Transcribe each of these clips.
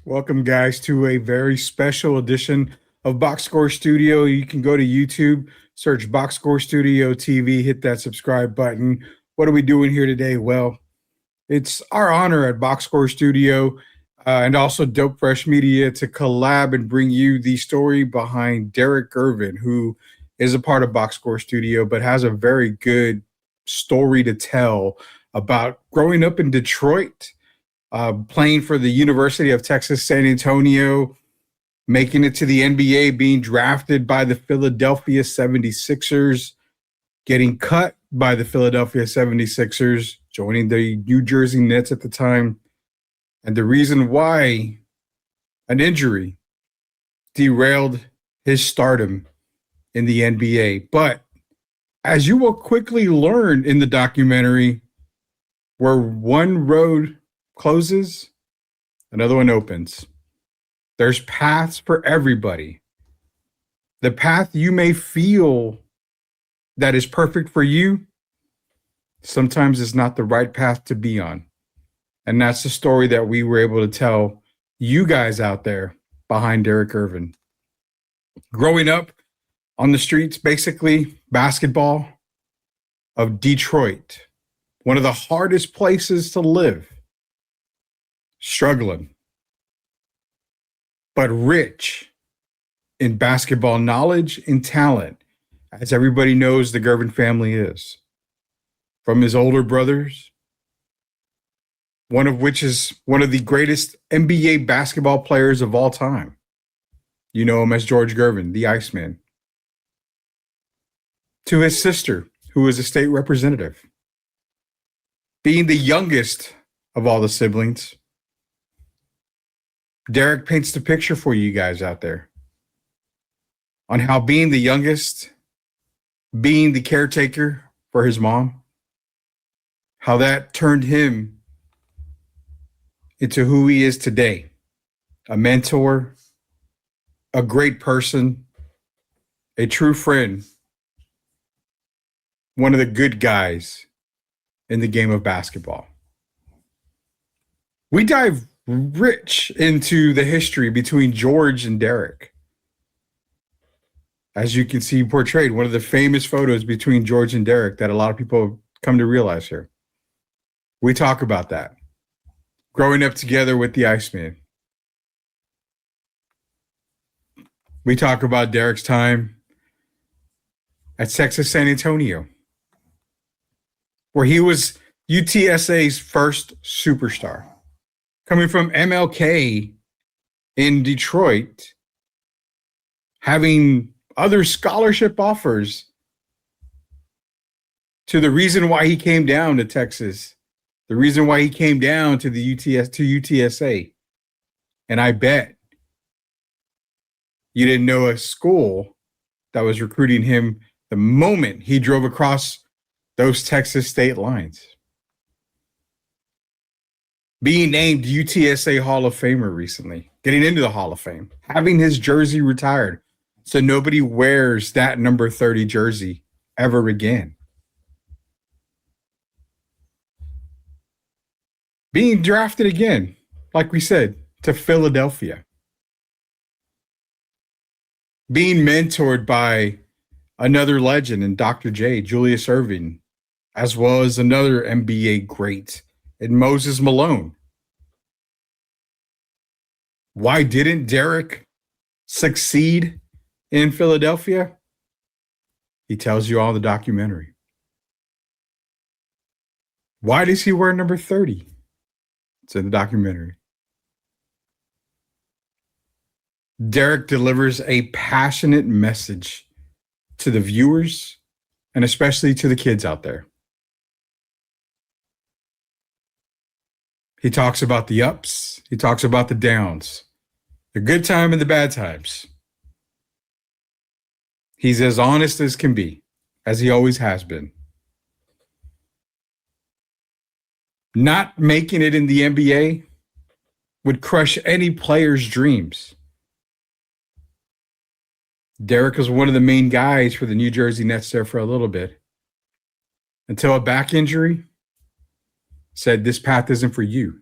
Welcome, guys, to a very special edition of Box Score Studio. You can go to YouTube, search Box Score Studio TV, hit that subscribe button. What are we doing here today? Well, it's our honor at Box Score Studio and also Dope Fresh Media to collab and bring you the story behind Derrick Gervin, who is a part of Box Score Studio, but has a very good story to tell about growing up in Detroit, playing for the University of Texas, San Antonio, making it to the NBA, being drafted by the Philadelphia 76ers, getting cut by the Philadelphia 76ers, joining the New Jersey Nets at the time. And the reason why an injury derailed his stardom in the NBA. But as you will quickly learn in the documentary, where one road closes, another one opens. There's paths for everybody. The path you may feel that is perfect for you, sometimes it's not the right path to be on. And that's the story that we were able to tell you guys out there behind Derrick Gervin. Growing up on the streets, basically basketball of Detroit, one of the hardest places to live. Struggling, but rich in basketball knowledge and talent, as everybody knows the Gervin family is. From his older brothers, one of which is one of the greatest NBA basketball players of all time. You know him as George Gervin, the Iceman. To his sister, who is a state representative. Being the youngest of all the siblings, Derrick paints the picture for you guys out there on how being the youngest, being the caretaker for his mom, how that turned him into who he is today. A mentor, a great person, a true friend, one of the good guys in the game of basketball. We dive rich into the history between George and Derrick. As you can see portrayed, one of the famous photos between George and Derrick that a lot of people come to realize here. We talk about that. Growing up together with the Iceman. We talk about Derrick's time at Texas San Antonio, where he was UTSA's first superstar. Coming from MLK in Detroit, having other scholarship offers, to the reason why he came down to Texas, the reason why he came down to the UTSA. And I bet you didn't know a school that was recruiting him the moment he drove across those Texas state lines. Being named UTSA Hall of Famer recently, getting into the Hall of Fame, having his jersey retired so nobody wears that number 30 jersey ever again. Being drafted again, like we said, to Philadelphia. Being mentored by another legend in Dr. J, Julius Erving, as well as another NBA great in Moses Malone. Why didn't Derrick succeed in Philadelphia? He tells you all in the documentary. Why does he wear number 30? It's in the documentary. Derrick delivers a passionate message to the viewers and especially to the kids out there. He talks about the ups. He talks about the downs, the good time and the bad times. He's as honest as can be, as he always has been. Not making it in the NBA would crush any player's dreams. Derrick was one of the main guys for the New Jersey Nets there for a little bit, until a back injury said, this path isn't for you.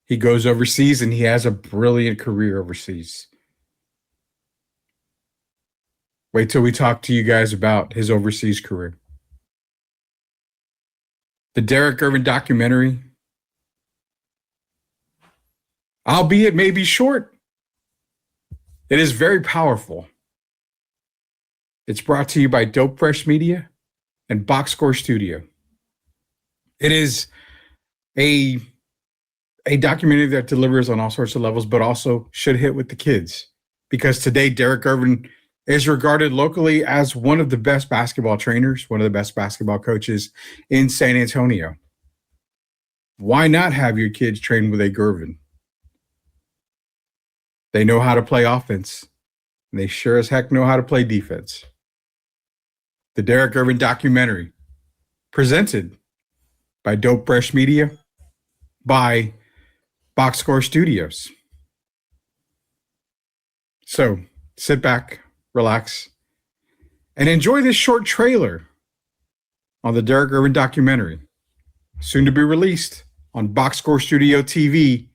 He goes overseas and he has a brilliant career overseas. Wait till we talk to you guys about his overseas career. The Derrick Gervin documentary, albeit maybe short, it is very powerful. It's brought to you by Dope Fresh Media and BoxscoreStudio. It is a documentary that delivers on all sorts of levels, but also should hit with the kids. Because today, Derrick Gervin is regarded locally as one of the best basketball trainers, one of the best basketball coaches in San Antonio. Why not have your kids train with a Gervin? They know how to play offense. And they sure as heck know how to play defense. The Derrick Gervin documentary, presented by Dope Fresh Media, by BoxsCore Studios. So sit back, relax, and enjoy this short trailer on the Derrick Gervin documentary, soon to be released on BoxsCore Studio TV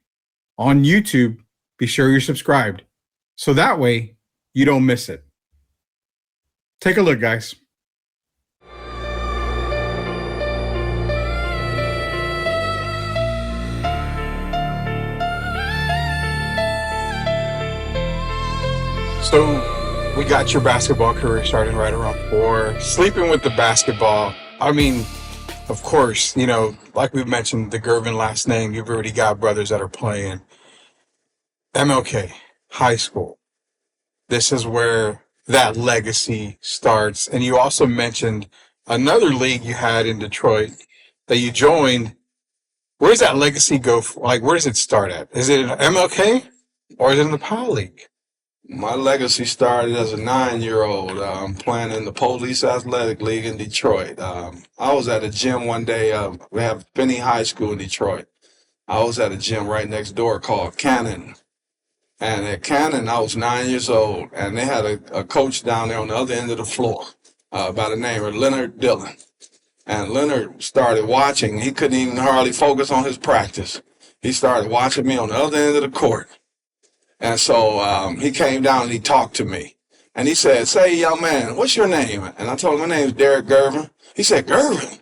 on YouTube. Be sure you're subscribed so that way you don't miss it. Take a look, guys. So we got your basketball career starting right around 4, sleeping with the basketball. I mean, of course, you know, like we've mentioned, the Gervin last name, you've already got brothers that are playing. MLK, high school. This is where that legacy starts. And you also mentioned another league you had in Detroit that you joined. Where does that legacy go? Like, where does it start at? Is it in MLK or is it in the Power League? My legacy started as a 9-year-old playing in the Police Athletic League in Detroit. I was at a gym one day. We have Finney High School in Detroit. I was at a gym right next door called Cannon. And at Cannon, I was 9 years old. And they had a coach down there on the other end of the floor by the name of Leonard Dillon. And Leonard started watching. He couldn't even hardly focus on his practice. He started watching me on the other end of the court. And so he came down and he talked to me. And he said, "Say, young man, what's your name?" And I told him, "My name's Derrick Gervin." He said, "Gervin?"